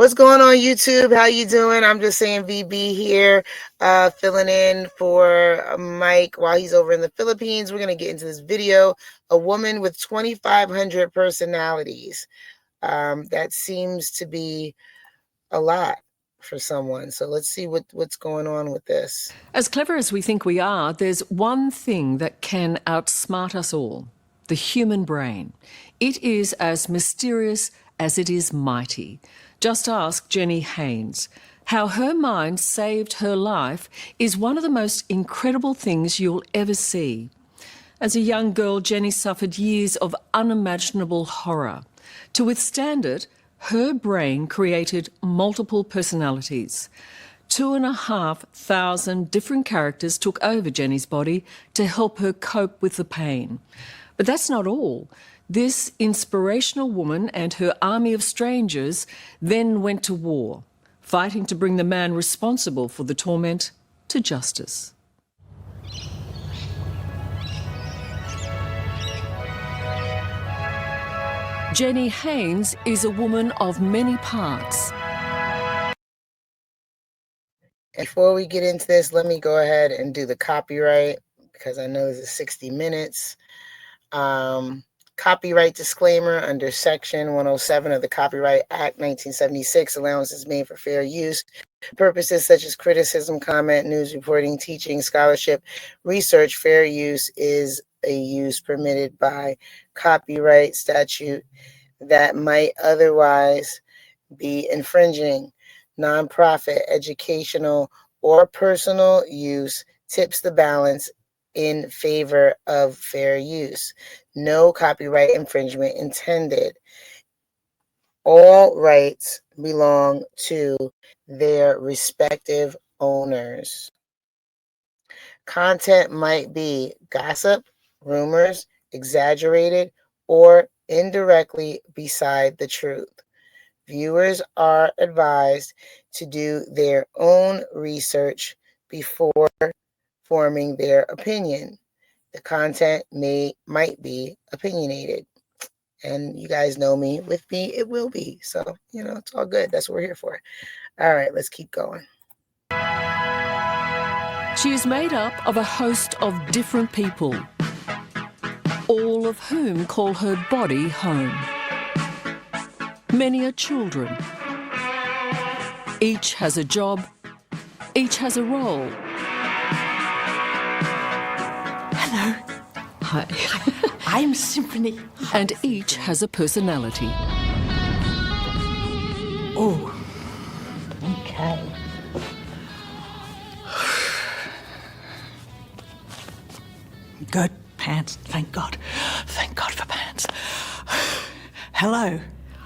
What's going on, YouTube? How you doing? I'm just saying VB here, filling in for Mike while he's over in the Philippines. We're going to get into this video. A woman with 2,500 personalities. That seems to be a lot for someone. So let's see what's going on with this. As clever as we think we are, there's one thing that can outsmart us all: the human brain. It is as mysterious as it is mighty. Just ask Jenny Haynes. How her mind saved her life is one of the most incredible things you'll ever see. As a young girl, Jenny suffered years of unimaginable horror. To withstand it, her brain created multiple personalities. 2,500 different characters took over Jenny's body to help her cope with the pain. But that's not all. This inspirational woman and her army of strangers then went to war, fighting to bring the man responsible for the torment to justice. Jenny Haynes is a woman of many parts. Before we get into this, let me go ahead and do the copyright, because I know this is 60 minutes. Copyright disclaimer: under Section 107 of the Copyright Act 1976, allowances made for fair use purposes such as criticism, comment, news reporting, teaching, scholarship, research. Fair use is a use permitted by copyright statute that might otherwise be infringing. Nonprofit, educational, or personal use tips the balance in favor of fair use. No copyright infringement intended. All rights belong to their respective owners. Content might be gossip, rumors, exaggerated, or indirectly beside the truth. Viewers are advised to do their own research before forming their opinion. The content might be opinionated. And you guys know me. With me, it will be. So, it's all good. That's what we're here for. All right, let's keep going. She is made up of a host of different people, all of whom call her body home. Many are children. Each has a job. Each has a role. Hello. Hi. I'm Symphony. And each has a personality. Oh, okay. Good. Pants. Thank God. Thank God for pants. Hello.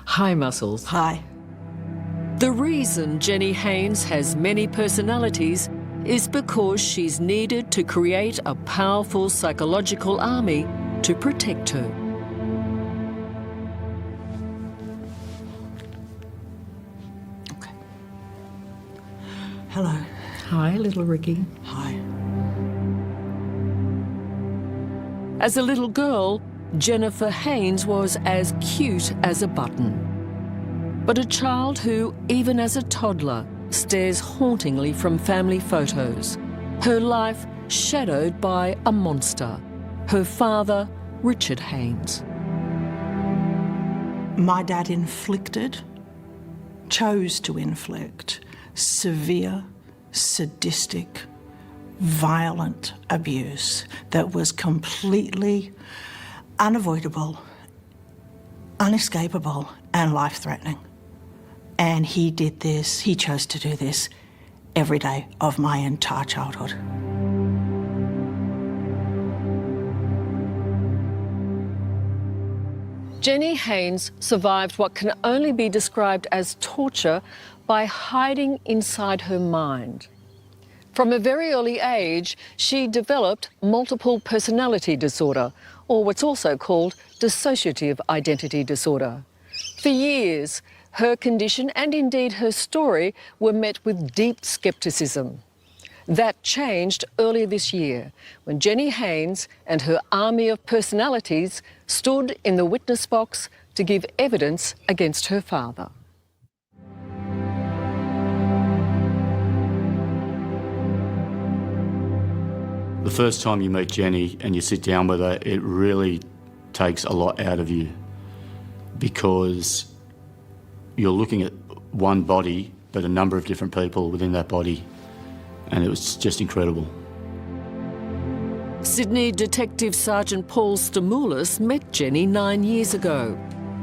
Hi, Muscles. Hi. The reason Jenny Haynes has many personalities is because she's needed to create a powerful psychological army to protect her. Okay. Hello. Hi, little Ricky. Hi. As a little girl, Jennifer Haynes was as cute as a button. But a child who, even as a toddler, stares hauntingly from family photos. Her life shadowed by a monster. Her father, Richard Haynes. My dad chose to inflict severe, sadistic, violent abuse that was completely unavoidable, unescapable, and life-threatening. And he chose to do this every day of my entire childhood. Jenny Haynes survived what can only be described as torture by hiding inside her mind. From a very early age, she developed multiple personality disorder, or what's also called dissociative identity disorder. For years, her condition and indeed her story were met with deep skepticism. That changed earlier this year when Jenny Haynes and her army of personalities stood in the witness box to give evidence against her father. first time you meet Jenny and you sit down with her, it really takes a lot out of you, because you're looking at one body but a number of different people within that body, and it was just incredible. Sydney Detective Sergeant Paul Stamoulis met Jenny 9 years ago.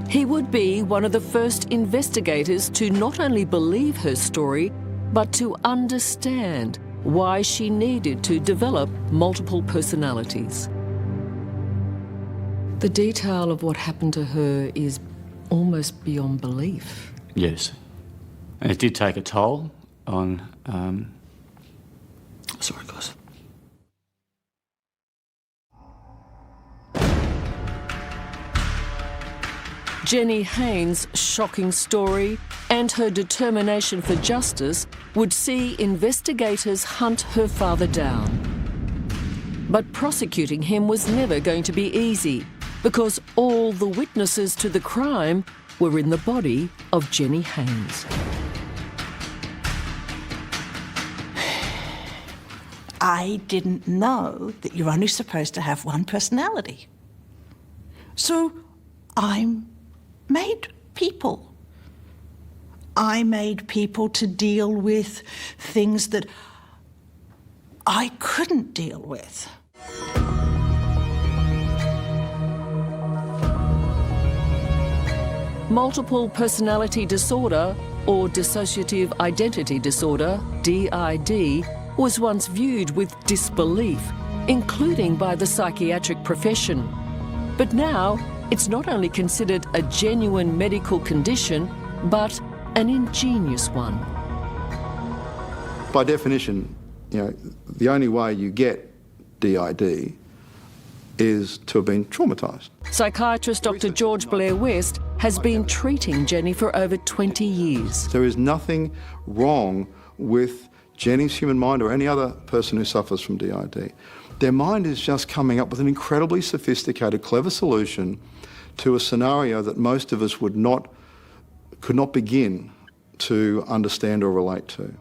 He would be one of the first investigators to not only believe her story, but to understand why she needed to develop multiple personalities. The detail of what happened to her is almost beyond belief. Yes. And it did take a toll on... Sorry, guys. Jenny Haynes' shocking story and her determination for justice would see investigators hunt her father down. But prosecuting him was never going to be easy, because all the witnesses to the crime were in the body of Jenny Haynes. I didn't know that you're only supposed to have one personality. So I made people. I made people to deal with things that I couldn't deal with. Multiple personality disorder, or dissociative identity disorder, DID, was once viewed with disbelief, including by the psychiatric profession. But now, it's not only considered a genuine medical condition, but an ingenious one. By definition, the only way you get DID is to have been traumatised. Psychiatrist Dr. George Blair West has been treating Jenny for over 20 years. There is nothing wrong with Jenny's human mind or any other person who suffers from DID. Their mind is just coming up with an incredibly sophisticated, clever solution to a scenario that most of us could not begin to understand or relate to.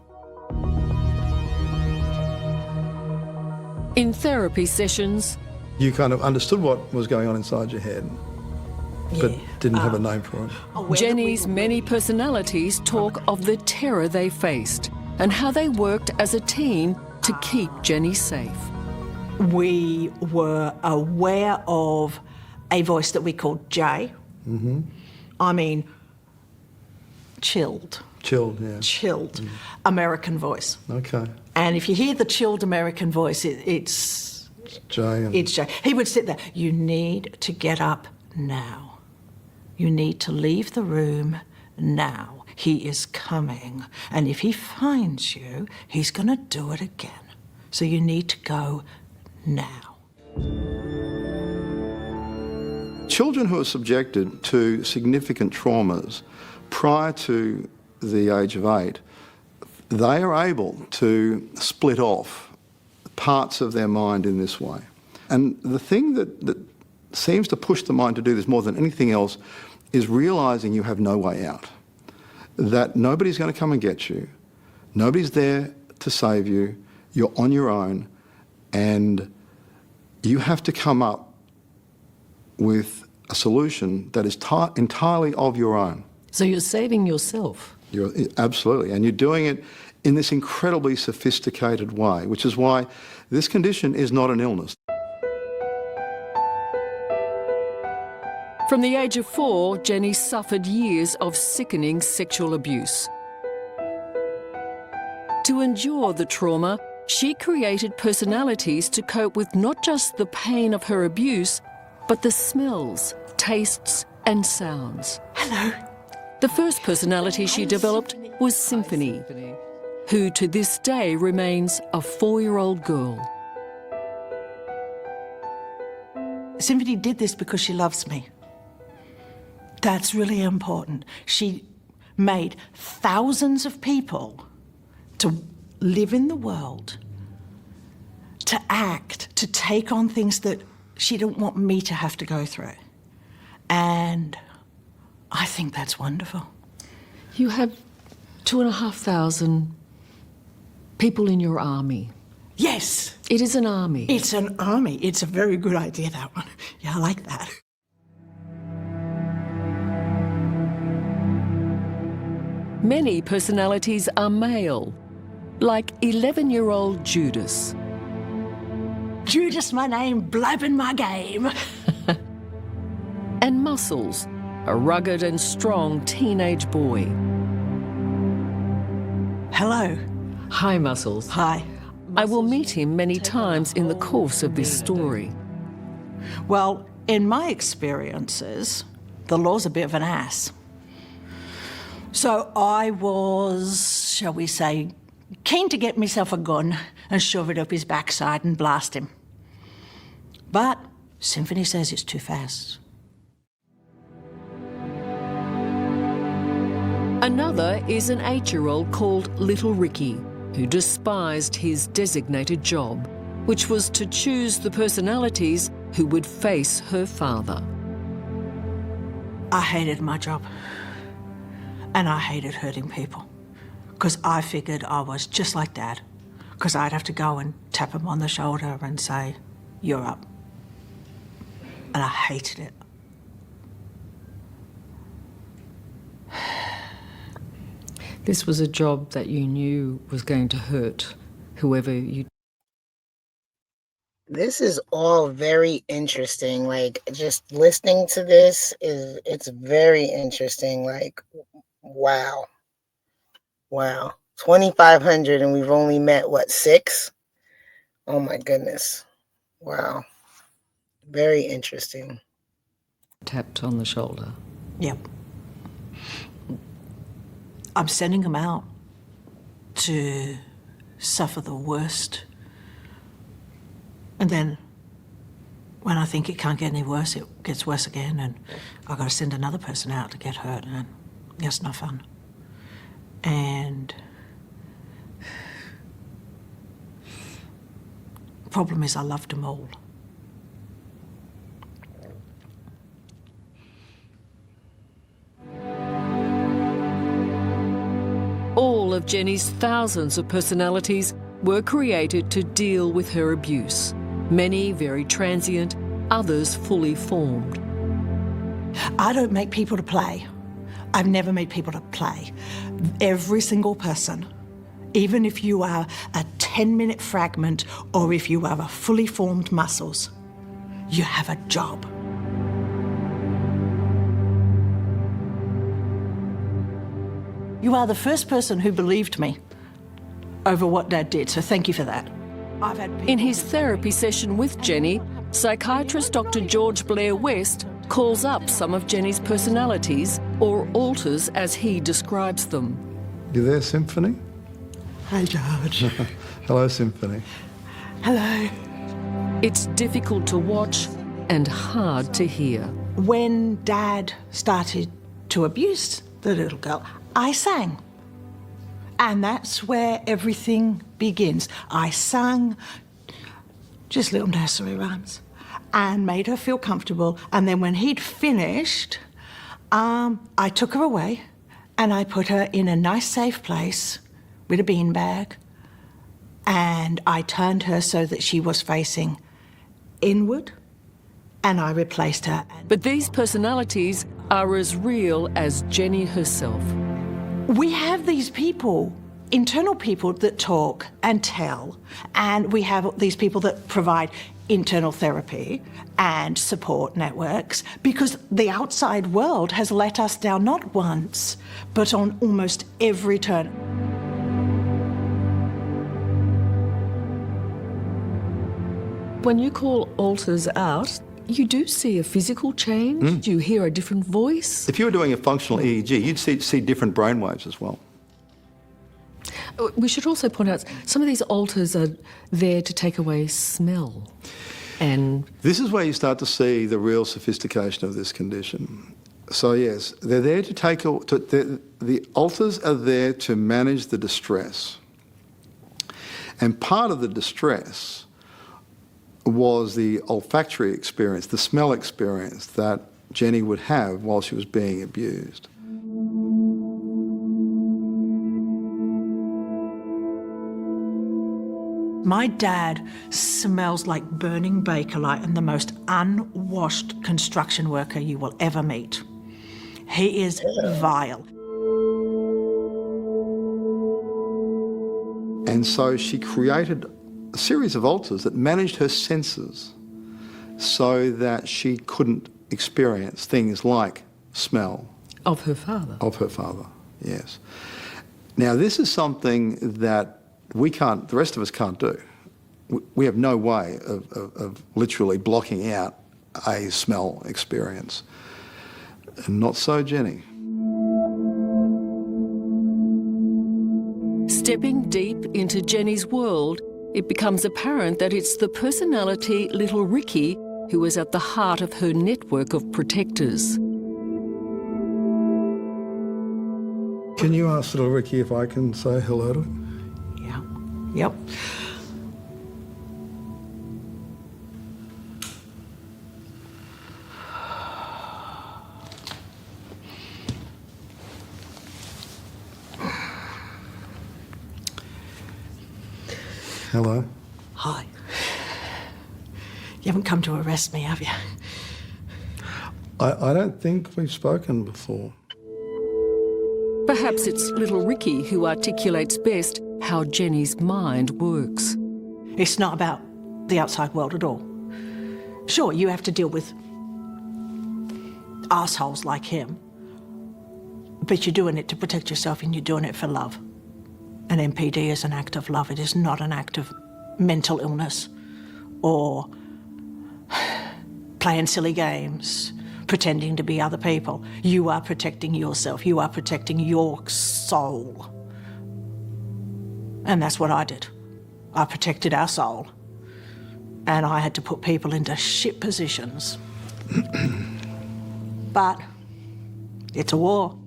In therapy sessions, you kind of understood what was going on inside your head, but didn't have a name for it. Jenny's many personalities talk of the terror they faced and how they worked as a team to keep Jenny safe. We were aware of a voice that we called J. Mm-hmm. I mean, chilled. Chilled, yeah. Chilled American voice. Okay. And if you hear the chilled American voice, it's Jay. It's Jay. He would sit there. You need to get up now. You need to leave the room now. He is coming. And if he finds you, he's going to do it again. So you need to go now. Children who are subjected to significant traumas prior to the age of 8, they are able to split off parts of their mind in this way. And the thing that seems to push the mind to do this more than anything else is realising you have no way out, that nobody's going to come and get you, nobody's there to save you, you're on your own, and you have to come up with a solution that is entirely of your own. So you're saving yourself. Absolutely, and you're doing it in this incredibly sophisticated way, which is why this condition is not an illness. From the age of 4, Jenny suffered years of sickening sexual abuse. To endure the trauma, she created personalities to cope with not just the pain of her abuse, but the smells, tastes, and sounds. Hello. The first personality she developed was Symphony, who to this day remains a 4-year-old girl. Symphony did this because she loves me. That's really important. She made thousands of people to live in the world, to act, to take on things that she didn't want me to have to go through. And I think that's wonderful. You have 2,500 people in your army. Yes. It is an army. It's an army. It's a very good idea, that one. Yeah, I like that. Many personalities are male, like 11-year-old Judas. Judas, my name, blabbing my game. And Muscles, a rugged and strong teenage boy. Hello. Hi, Muscles. Hi. I will meet him many times in the course of this story. Well, in my experiences, the law's a bit of an ass. So I was, shall we say, keen to get myself a gun and shove it up his backside and blast him. But Symphony says it's too fast. Another is an 8-year-old called Little Ricky, who despised his designated job, which was to choose the personalities who would face her father. I hated my job. And I hated hurting people. Because I figured I was just like Dad. Because I'd have to go and tap him on the shoulder and say, "You're up." And I hated it. This was a job that you knew was going to hurt whoever you... This is all very interesting. Like, just listening to this it's very interesting. Like, wow. 2,500 and we've only met, what, 6? Oh my goodness. Wow. Very interesting. Tapped on the shoulder. Yep. I'm sending him out to suffer the worst. And then when I think it can't get any worse, it gets worse again, and I've got to send another person out to get hurt, and that's not fun. And the problem is I loved them all. All of Jenny's thousands of personalities were created to deal with her abuse. Many very transient, others fully formed. I don't make people to play. I've never made people to play. Every single person, even if you are a 10-minute fragment or if you are a fully formed Muscles, you have a job. You are the first person who believed me over what Dad did, so thank you for that. I've had people... In his therapy session with Jenny, psychiatrist Dr. George Blair West calls up some of Jenny's personalities, or alters as he describes them. You there, Symphony? Hi, George. Hello, Symphony. Hello. It's difficult to watch and hard to hear. When Dad started to abuse the little girl, I sang. And that's where everything begins. I sang just little nursery rhymes and made her feel comfortable. And then when he'd finished, I took her away and I put her in a nice, safe place with a beanbag. And I turned her so that she was facing inward, and I replaced her. But these personalities are as real as Jenny herself. We have these people, internal people that talk and tell, and we have these people that provide internal therapy and support networks, because the outside world has let us down not once, but on almost every turn. When you call alters out, you do see a physical change? Do you hear a different voice? If you were doing a functional EEG, you'd see different brainwaves as well. We should also point out, some of these alters are there to take away smell. And this is where you start to see the real sophistication of this condition. So yes, they're there to take, the alters are there to manage the distress. And part of the distress was the olfactory experience, the smell experience that Jenny would have while she was being abused. My dad smells like burning Bakelite and the most unwashed construction worker you will ever meet. He is vile. And so she created a series of altars that managed her senses so that she couldn't experience things like smell. Of her father? Of her father, yes. Now, this is something that the rest of us can't do. We have no way of literally blocking out a smell experience. And not so Jenny. Stepping deep into Jenny's world, it becomes apparent that it's the personality Little Ricky who is at the heart of her network of protectors. Can you ask little Ricky if I can say hello to him? Yeah. Yep. Hello. Hi. You haven't come to arrest me, have you? I don't think we've spoken before. Perhaps it's Little Ricky who articulates best how Jenny's mind works. It's not about the outside world at all. Sure, you have to deal with assholes like him, but you're doing it to protect yourself and you're doing it for love. An MPD is an act of love. It is not an act of mental illness or playing silly games, pretending to be other people. You are protecting yourself. You are protecting your soul. And that's what I did. I protected our soul. And I had to put people into shit positions. But it's a war.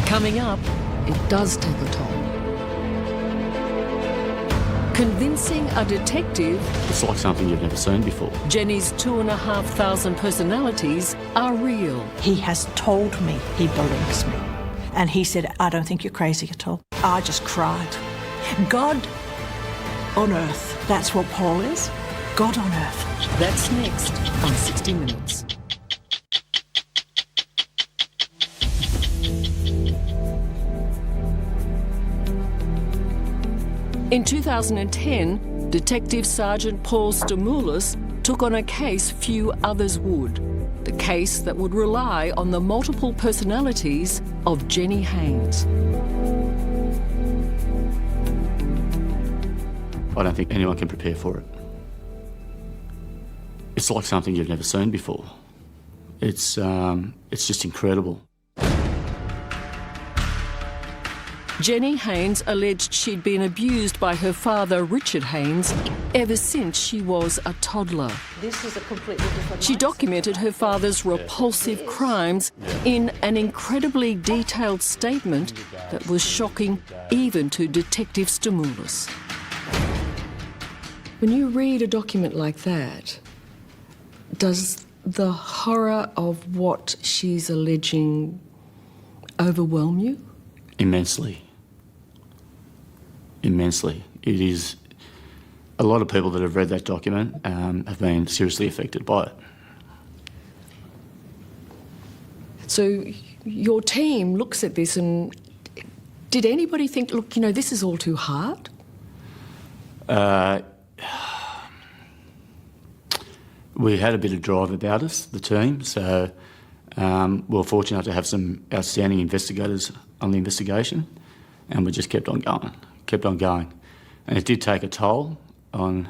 Coming up, it does take a toll. Convincing a detective It's like something you've never seen before. Jenny's 2,500 personalities are real. He has told me he believes me. And he said, I don't think you're crazy at all. I just cried. God on earth, that's what Paul is. God on earth. That's next on 60 Minutes. In 2010, Detective Sergeant Paul Stamoulis took on a case few others would. The case that would rely on the multiple personalities of Jenny Haynes. I don't think anyone can prepare for it. It's like something you've never seen before. It's just incredible. Jenny Haynes alleged she'd been abused by her father, Richard Haynes, ever since she was a toddler. This is a completely different She documented her father's repulsive crimes in an incredibly detailed statement that was shocking even to Detective Stamoulis. When you read a document like that, does the horror of what she's alleging overwhelm you? Immensely. Immensely. It is. A lot of people that have read that document have been seriously affected by it. So your team looks at this and did anybody think, look, you know, this is all too hard? We had a bit of drive about us, the team, so we were fortunate to have some outstanding investigators on the investigation, and we just kept on going. And it did take a toll on...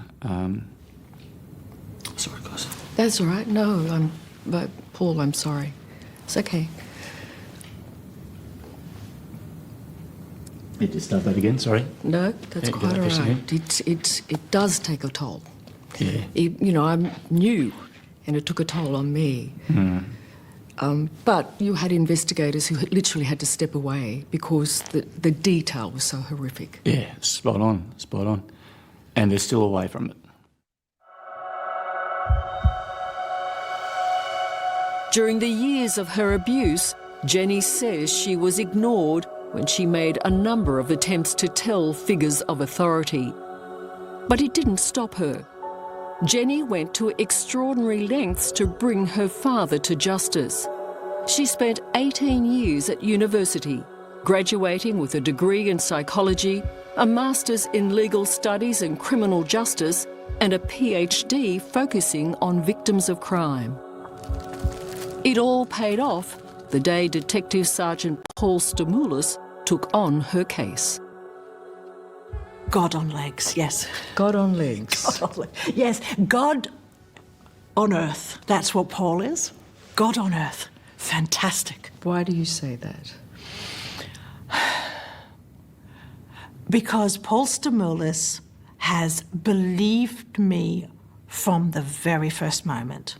Sorry, guys. That's all right. No, but Paul, I'm sorry. It's okay. Just start that again, sorry. No, that's Yeah, quite all press right. again. It does take a toll. Yeah. You know, I'm new, and it took a toll on me. But you had investigators who literally had to step away because the detail was so horrific. Yeah, spot on. And they're still away from it. During the years of her abuse, Jenny says she was ignored when she made a number of attempts to tell figures of authority. But it didn't stop her. Jenny went to extraordinary lengths to bring her father to justice. She spent 18 years at university, graduating with a degree in psychology, a master's in legal studies and criminal justice, and a PhD focusing on victims of crime. It all paid off the day Detective Sergeant Paul Stamoulis took on her case. God on legs, yes. God on legs. God on legs. Yes, God on earth. That's what Paul is. God on earth. Fantastic. Why do you say that? Because Paul Stamoulis has believed me from the very first moment.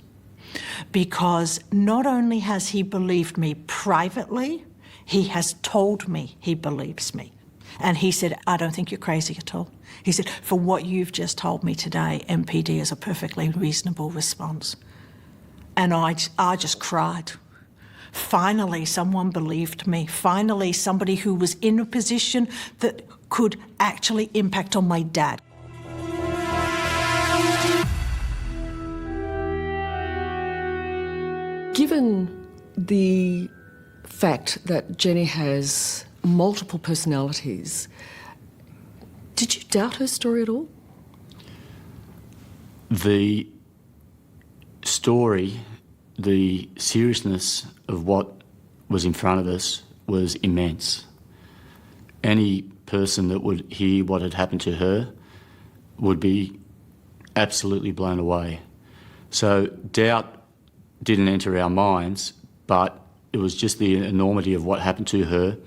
Because not only has he believed me privately, he has told me he believes me. And he said, I don't think you're crazy at all. He said, for what you've just told me today, MPD is a perfectly reasonable response. And I just cried. Finally, someone believed me. Finally, somebody who was in a position that could actually impact on my dad. Given the fact that Jenny has multiple personalities, did you doubt her story at all? The story, the seriousness of what was in front of us was immense. Any person that would hear what had happened to her would be absolutely blown away. So doubt didn't enter our minds, but it was just the enormity of what happened to her.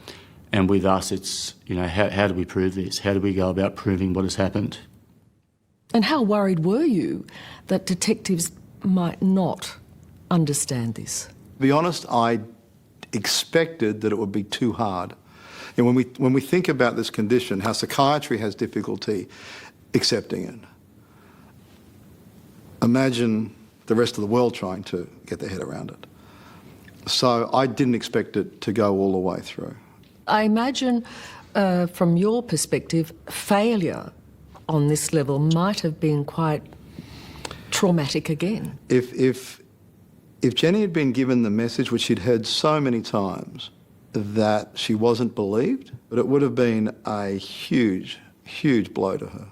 And with us, it's, you know, how do we prove this? How do we go about proving what has happened? And how worried were you that detectives might not understand this? To be honest, I expected that it would be too hard. And when we think about this condition, how psychiatry has difficulty accepting it, imagine the rest of the world trying to get their head around it. So I didn't expect it to go all the way through. I imagine, from your perspective, failure on this level might have been quite traumatic again. If Jenny had been given the message, which she'd heard so many times, that she wasn't believed, but it would have been a huge, huge blow to her.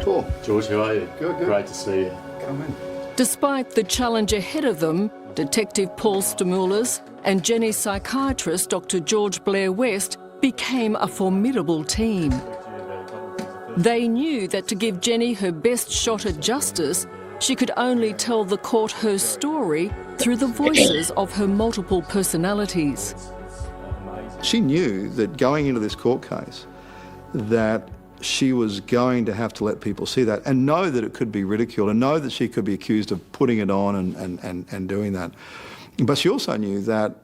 Cool. George, how are you? Good, good. Great to see you. Come in. Despite the challenge ahead of them, Detective Paul Stamoulis and Jenny's psychiatrist, Dr. George Blair West, became a formidable team. They knew that to give Jenny her best shot at justice, she could only tell the court her story through the voices of her multiple personalities. She knew that going into this court case that she was going to have to let people see that and know that it could be ridiculed and know that she could be accused of putting it on and doing that. But she also knew that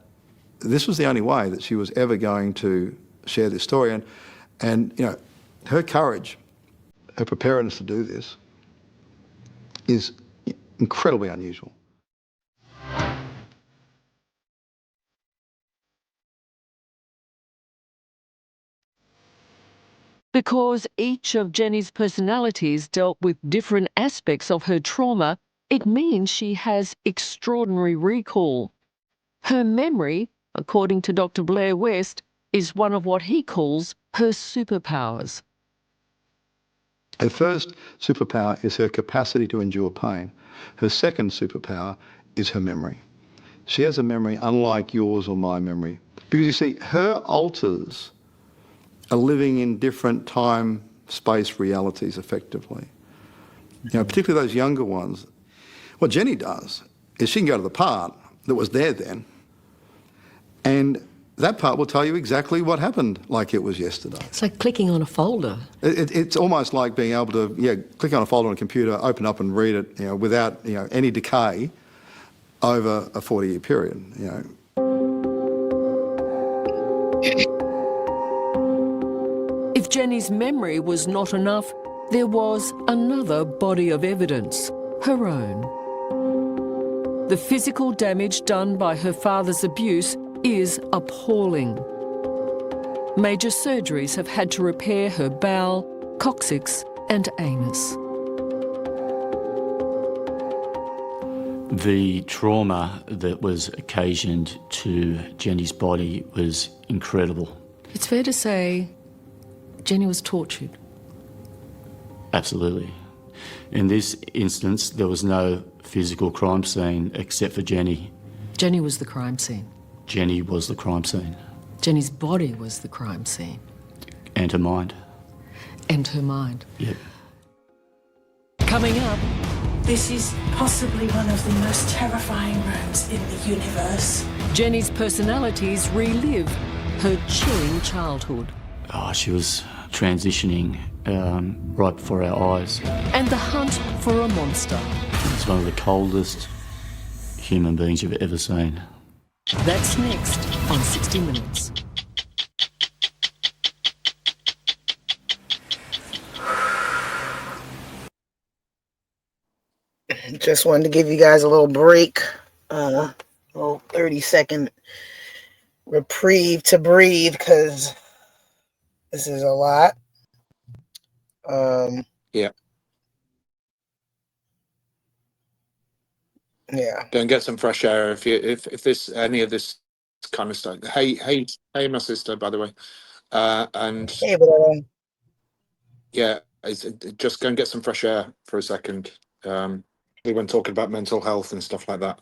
this was the only way that she was ever going to share this story. And you know, her courage, her preparedness to do this is incredibly unusual. Because each of Jenny's personalities dealt with different aspects of her trauma, it means she has extraordinary recall. Her memory, according to Dr. Blair West, is one of what he calls her superpowers. Her first superpower is her capacity to endure pain. Her second superpower is her memory. She has a memory unlike yours or my memory. Because you see, her alters are living in different time, space realities effectively. You know, particularly those younger ones. What Jenny does is she can go to the part that was there then, and that part will tell you exactly what happened like it was yesterday. It's like clicking on a folder. It's almost like being able to, click on a folder on a computer, open up and read it, without, any decay over a 40-year period, If Jenny's memory was not enough, there was another body of evidence, her own. The physical damage done by her father's abuse is appalling. Major surgeries have had to repair her bowel, coccyx and anus. The trauma that was occasioned to Jenny's body was incredible. It's fair to say Jenny was tortured. Absolutely. In this instance, there was no physical crime scene except for Jenny. Jenny was the crime scene. Jenny was the crime scene. Jenny's body was the crime scene. And her mind. And her mind. Yep. Coming up, This is possibly one of the most terrifying rooms in the universe. Jenny's personalities relive her chilling childhood. Oh, she was transitioning right before our eyes. And the hunt for a monster. It's one of the coldest human beings you've ever seen. That's next on 60 Minutes. Just wanted to give you guys a little break, a little 30-second reprieve to breathe, because this is a lot. Yeah. Yeah. Go and get some fresh air if this any of this kind of stuff. Hey, my sister, by the way. And Hey, brother. yeah, just go and get some fresh air for a second. When talking about mental health and stuff like that.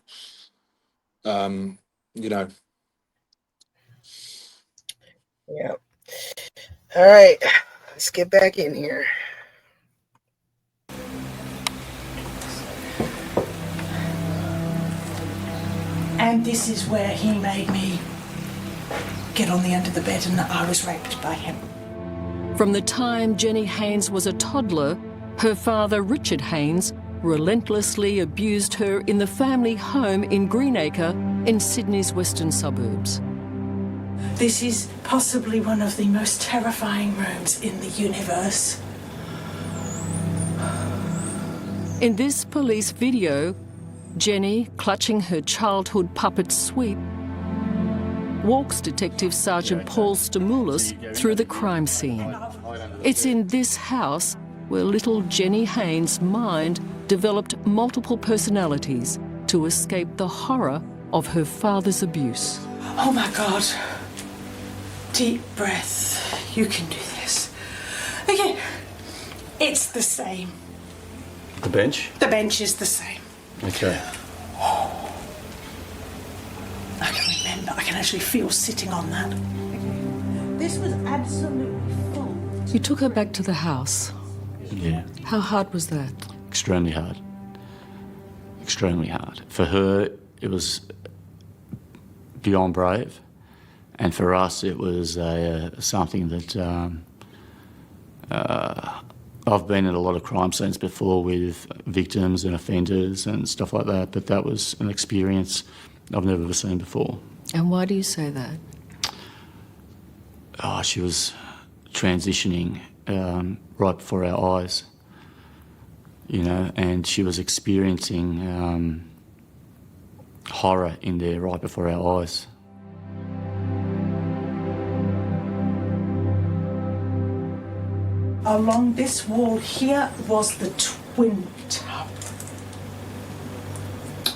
You know. Yeah. All right. Let's get back in here. And this is where he made me get on the end of the bed and that I was raped by him. From the time Jenny Haynes was a toddler, her father, Richard Haynes, relentlessly abused her in the family home in Greenacre in Sydney's western suburbs. This is possibly one of the most terrifying rooms in the universe. In this police video, Jenny, clutching her childhood puppet Sweet, walks Detective Sergeant Paul Stamoulis through the crime scene. It's in this house where little Jenny Haynes' mind developed multiple personalities to escape the horror of her father's abuse. Oh my God. Deep breath. You can do this. Okay. It's the same. The bench? The bench is the same. Okay. I can remember. I can actually feel sitting on that. This was absolutely full. You took her back to the house. Yeah. How hard was that? Extremely hard. Extremely hard. For her, it was beyond brave. And for us, it was something that I've been in a lot of crime scenes before with victims and offenders and stuff like that, but that was an experience I've never ever seen before. And why do you say that? Oh, she was transitioning right before our eyes, you know, and she was experiencing horror in there right before our eyes. Along this wall here was the twin tub.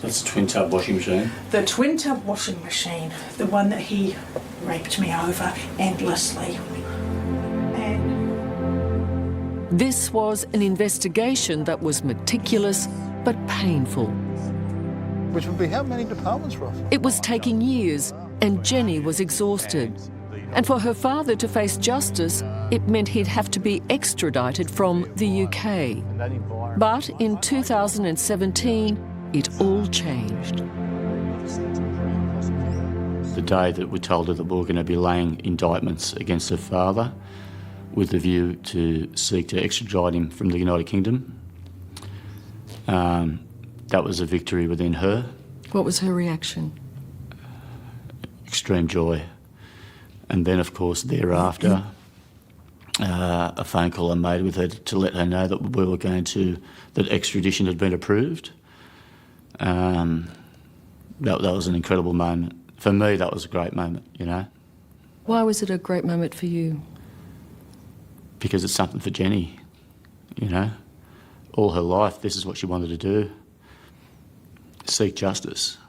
That's a twin tub washing machine. The twin tub washing machine, the one that he raped me over endlessly. And This was an investigation that was meticulous but painful. Which would be how many departments roughly? It was taking years, and Jenny was exhausted. And for her father to face justice, it meant he'd have to be extradited from the UK. But in 2017, it all changed. The day that we told her that we were going to be laying indictments against her father with the view to seek to extradite him from the United Kingdom, that was a victory within her. What was her reaction? Extreme joy. And then, of course, thereafter, a phone call I made with her to let her know that we were going to, that extradition had been approved. That was an incredible moment for me, that was a great moment, you know, Why was it a great moment for you? because it's something for Jenny, you know. All her life, this is what she wanted to do, seek justice.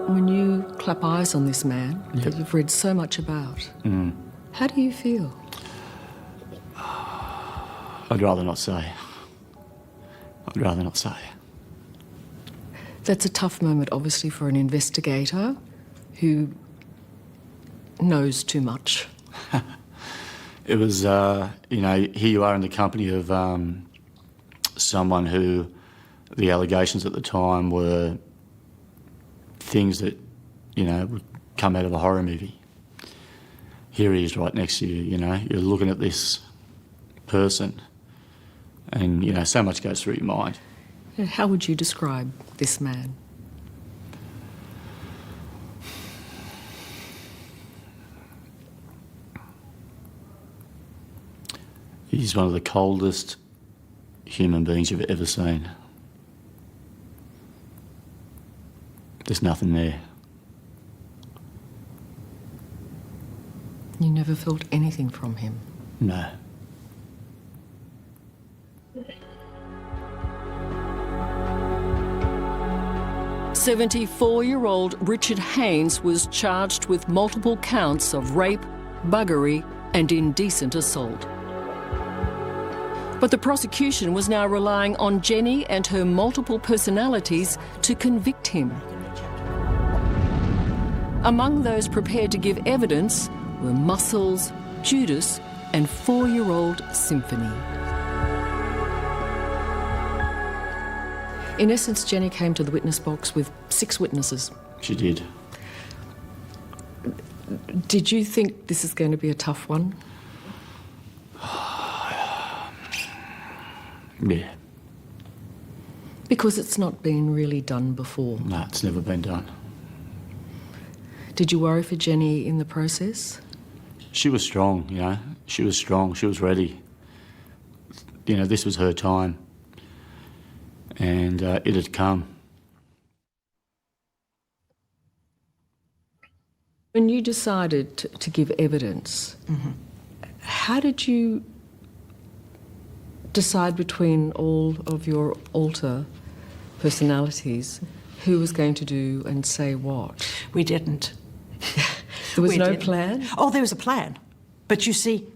When you clap eyes on this man that you've read so much about, how do you feel? I'd rather not say. I'd rather not say. That's a tough moment, obviously, for an investigator who knows too much. It was, you know, here you are in the company of someone who the allegations at the time were things that, you know, would come out of a horror movie. Here he is right next to you, you know, you're looking at this person and, you know, so much goes through your mind. How would you describe this man? He's one of the coldest human beings you've ever seen. There's nothing there. You never felt anything from him? No. "74-year-old Richard Haynes was charged with multiple counts of rape, buggery and indecent assault. But the prosecution was now relying on Jenny and her multiple personalities to convict him. Among those prepared to give evidence were Muscles, Judas and 4-year-old Symphony. In essence, Jenny came to the witness box with 6 witnesses. She did. Did you think this is going to be a tough one? Yeah. Because it's not been really done before. No, it's never been done. Did you worry for Jenny in the process? She was strong, you know. She was strong. She was ready. You know, this was her time. And it had come. When you decided to give evidence, how did you decide between all of your alter personalities who was going to do and say what? We didn't. There was We no didn't. plan? Oh, there was a plan. But you see,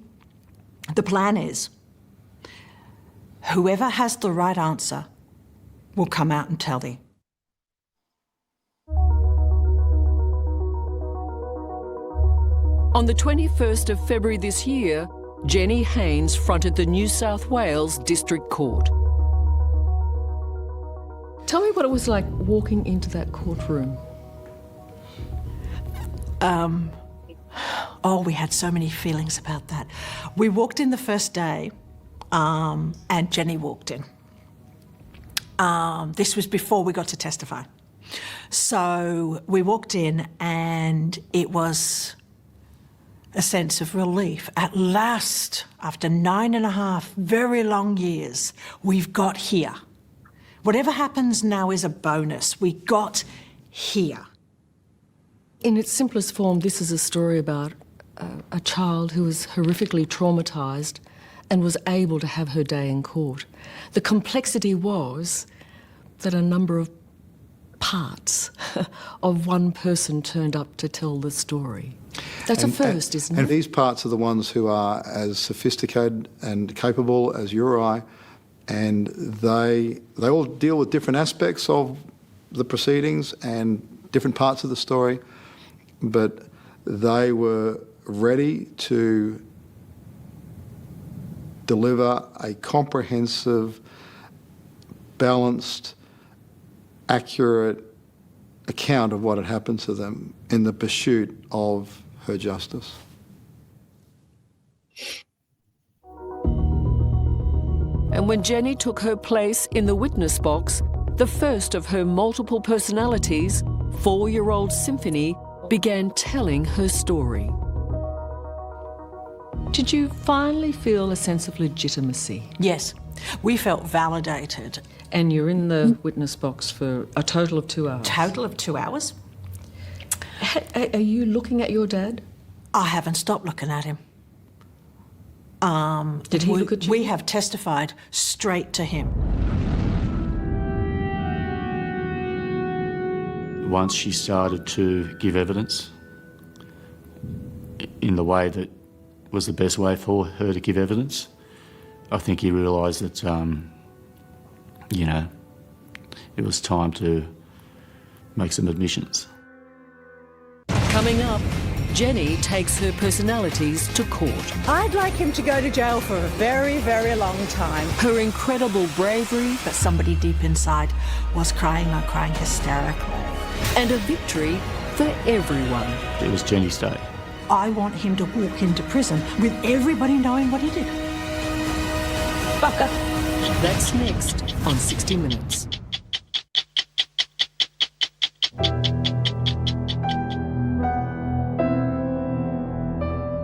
the plan is whoever has the right answer will come out and tell thee. On the 21st of February this year, Jenny Haynes fronted the New South Wales District Court. Tell me what it was like walking into that courtroom. Oh, we had so many feelings about that. We walked in the first day, and Jenny walked in. This was before we got to testify. So we walked in and it was a sense of relief. At last, after 9.5 very long years, we've got here. Whatever happens now is a bonus. We got here. In its simplest form, this is a story about a child who was horrifically traumatised and was able to have her day in court. The complexity was that a number of parts of one person turned up to tell the story. That's a first, isn't And it? these parts are the ones who are as sophisticated and capable as you or I, and they all deal with different aspects of the proceedings and different parts of the story, but they were ready to deliver a comprehensive, balanced, accurate account of what had happened to them in the pursuit of her justice. And when Jenny took her place in the witness box, the first of her multiple personalities, 4-year-old Symphony, began telling her story. Did you finally feel a sense of legitimacy? Yes, we felt validated. And you're in the witness box for a total of 2 hours? Total of 2 hours. Are you looking at your dad? I haven't stopped looking at him. Did he look at you? We have testified straight to him. Once she started to give evidence in the way that was the best way for her to give evidence, I think he realised that, you know, it was time to make some admissions. Coming up, Jenny takes her personalities to court. I'd like him to go to jail for a very, very long time. Her incredible bravery But somebody deep inside was crying hysterically. and a victory for everyone. It was Jenny's day. I want him to walk into prison with everybody knowing what he did. Bucker. That's next on 60 Minutes.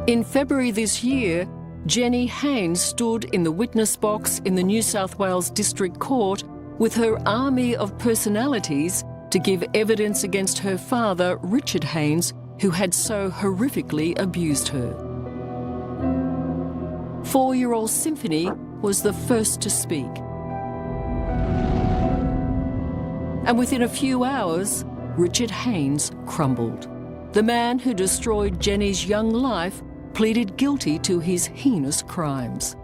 In February this year, Jenny Haynes stood in the witness box in the New South Wales District Court with her army of personalities to give evidence against her father, Richard Haynes, who had so horrifically abused her. 4-year-old Symphony was the first to speak. And within a few hours, Richard Haynes crumbled. The man who destroyed Jenny's young life pleaded guilty to his heinous crimes.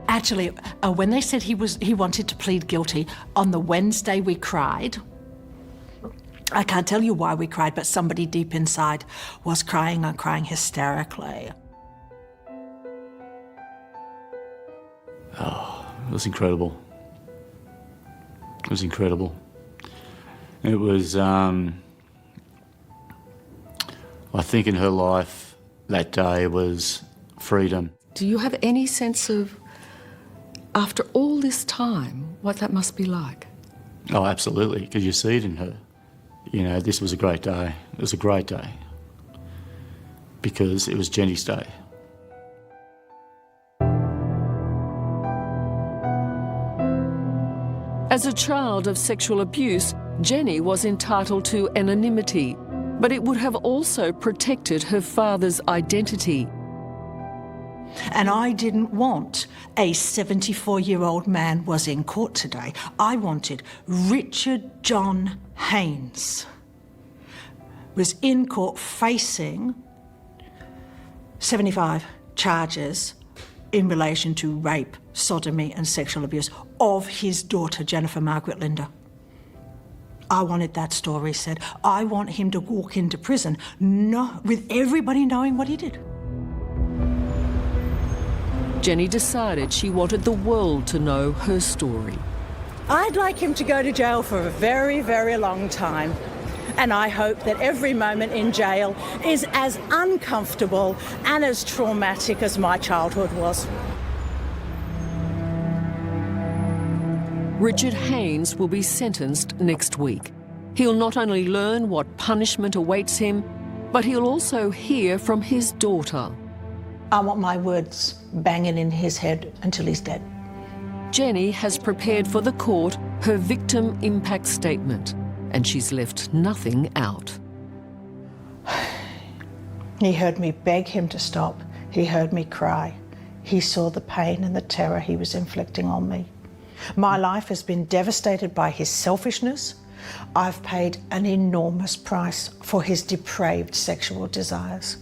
Actually, when they said he wanted to plead guilty, on the Wednesday we cried. I can't tell you why we cried, but somebody deep inside was crying hysterically. Oh, it was incredible. It was incredible. It was, I think in her life that day was freedom. Do you have any sense of, after all this time, what that must be like? Oh, absolutely, because you see it in her. You know, this was a great day. It was a great day because it was Jenny's day. As a child of sexual abuse, Jenny was entitled to anonymity, but it would have also protected her father's identity. And I didn't want a 74-year-old man was in court today. I wanted Richard John Haynes was in court facing 75 charges in relation to rape, sodomy and sexual abuse of his daughter, Jennifer Margaret Linda. I wanted that story said. I want him to walk into prison with everybody knowing what he did. Jenny decided she wanted the world to know her story. I'd like him to go to jail for a very, very long time. And I hope that every moment in jail is as uncomfortable and as traumatic as my childhood was. Richard Haynes will be sentenced next week. He'll not only learn what punishment awaits him, but he'll also hear from his daughter. I want my words banging in his head until he's dead. Jenny has prepared for the court her victim impact statement, and she's left nothing out. He heard me beg him to stop. He heard me cry. He saw the pain and the terror he was inflicting on me. My life has been devastated by his selfishness. I've paid an enormous price for his depraved sexual desires.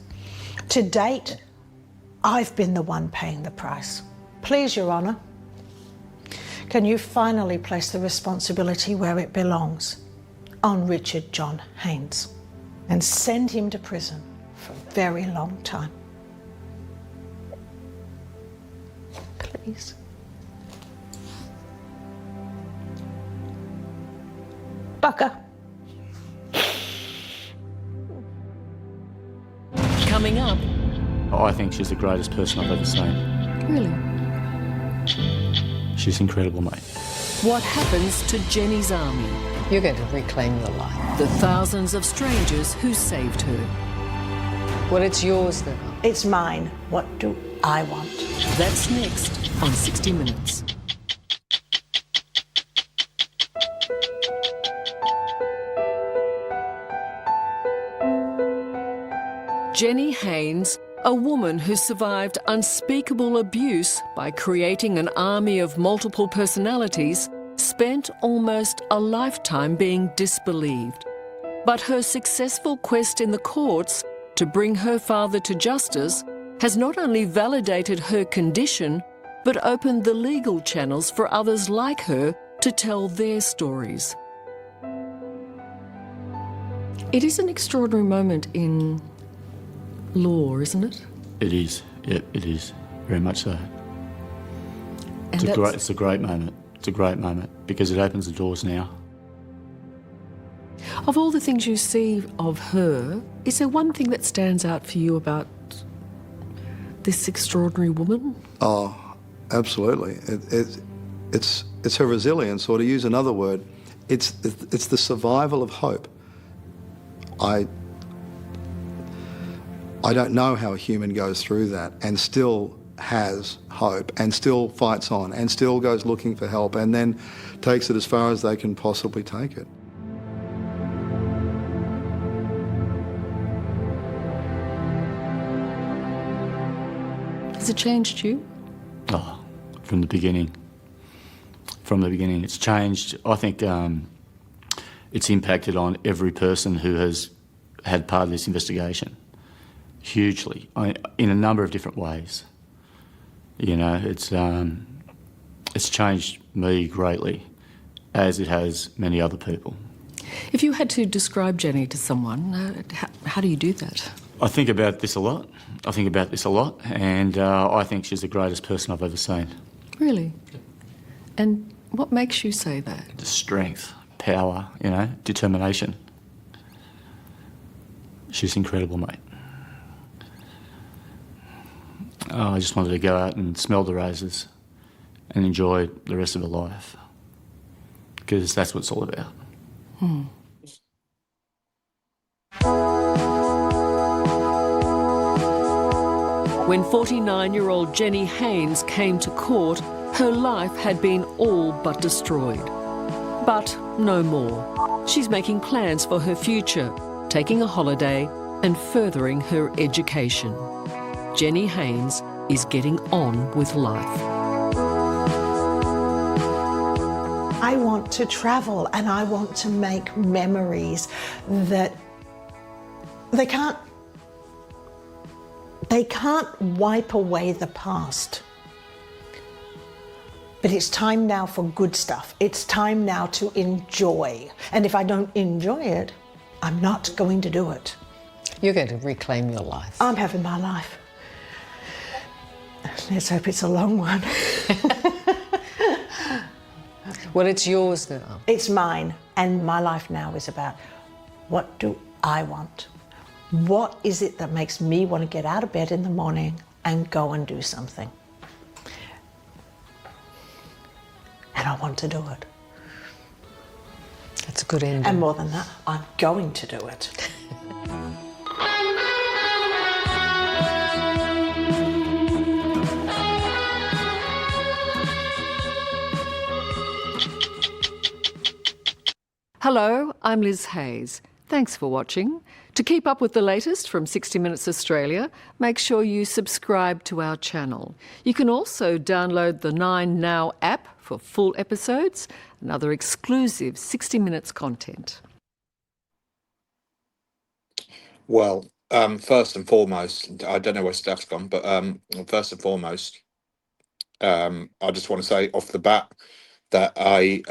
To date, I've been the one paying the price. Please, Your Honour, can you finally place the responsibility where it belongs, on Richard John Haynes, and send him to prison for a very long time? Please. Bucker. Coming up. I think she's the greatest person I've ever seen. Really? She's incredible, mate. What happens to Jenny's army? You're going to reclaim your life. The thousands of strangers who saved her. Well, it's yours now. It's mine. What do I want? That's next on 60 Minutes. Jenny Haynes, a woman who survived unspeakable abuse by creating an army of multiple personalities, spent almost a lifetime being disbelieved. But her successful quest in the courts to bring her father to justice has not only validated her condition, but opened the legal channels for others like her to tell their stories. It is an extraordinary moment in law, isn't it? It is. Yep, it is. Very much so. And It's a great moment. It's a great moment because it opens the doors now. of all the things you see of her, is there one thing that stands out for you about this extraordinary woman? Oh, absolutely. It's her resilience, or to use another word, it's the survival of hope. I don't know how a human goes through that and still has hope and still fights on and still goes looking for help and then takes it as far as they can possibly take it. Has it changed you? Oh, from the beginning. From the beginning. It's changed. I think it's impacted on every person who has had part of this investigation. Hugely, in a number of different ways. You know, it's changed me greatly, as it has many other people. If you had to describe Jenny to someone, how do you do that? I think about this a lot. And I think she's the greatest person I've ever seen. Really? And what makes you say that? The strength, power, you know, determination. She's incredible, mate. I just wanted to go out and smell the roses and enjoy the rest of her life, because that's what it's all about. When 49-year-old Jenny Haynes came to court, her life had been all but destroyed. But no more. She's making plans for her future, taking a holiday and furthering her education. Jenny Haynes is getting on with life. I want to travel and I want to make memories that they can't wipe away the past. But it's time now for good stuff. It's time now to enjoy. And if I don't enjoy it, I'm not going to do it. You're going to reclaim your life. I'm having my life. Let's hope it's a long one. Well, it's yours now. It's mine, and my life now is about what do I want? What is it that makes me want to get out of bed in the morning and go and do something? And I want to do it. That's a good ending. And more than that, I'm going to do it. Hello, I'm Liz Hayes. Thanks for watching. To keep up with the latest from 60 Minutes Australia, make sure you subscribe to our channel. You can also download the 9 Now app for full episodes and other exclusive 60 Minutes content. Well, first and foremost, I don't know where Steph's gone, but first and foremost, I just want to say off the bat that I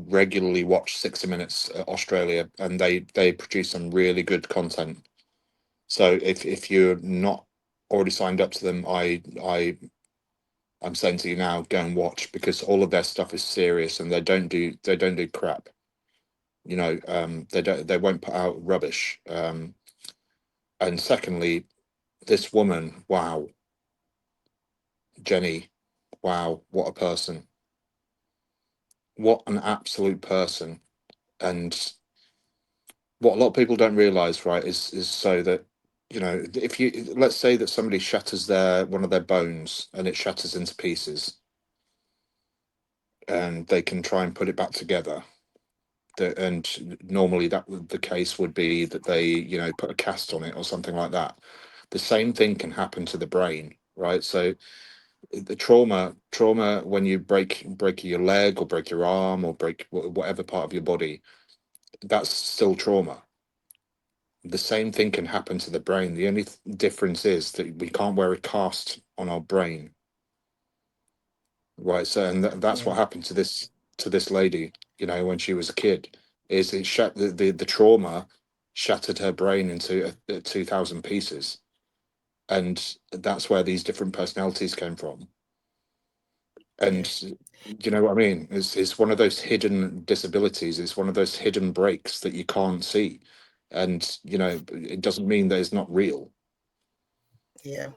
regularly watch 60 Minutes Australia, and they produce some really good content. So if you're not already signed up to them, I'm saying to you now, go and watch, because all of their stuff is serious and they don't do crap. You know, they won't put out rubbish. And secondly, this woman, wow, Jenny, wow, what a person. What an absolute person. And what a lot of people don't realise, right, is so that you know, if you, let's say that somebody shatters one of their bones and it shatters into pieces, and they can try and put it back together. And normally the case would be that they, you know, put a cast on it or something like that. The same thing can happen to the brain, right? So the trauma when you break your leg or break your arm or break whatever part of your body, that's still trauma. The same thing can happen to the brain. The only difference is that we can't wear a cast on our brain, right? So, and that's what happened to this lady, you know, when she was a kid. Is it the trauma shattered her brain into 2,000 pieces, and that's where these different personalities came from. And you know what I mean? It's one of those hidden disabilities. It's one of those hidden breaks that you can't see, and you know, it doesn't mean that it's not real. Yeah.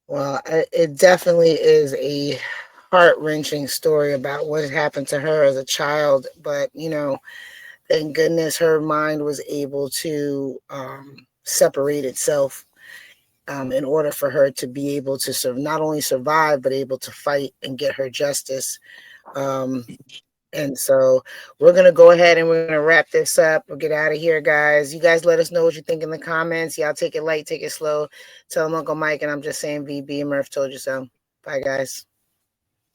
Well, it definitely is a heart-wrenching story about what had happened to her as a child. But, you know, thank goodness her mind was able to separate itself in order for her to be able to not only survive, but able to fight and get her justice. Um, and so we're going to go ahead and we're going to wrap this up. We'll get out of here, guys. You guys let us know what you think in the comments. Y'all take it light, take it slow. Tell them Uncle Mike and I'm just saying VB and Murph told you so. Bye, guys.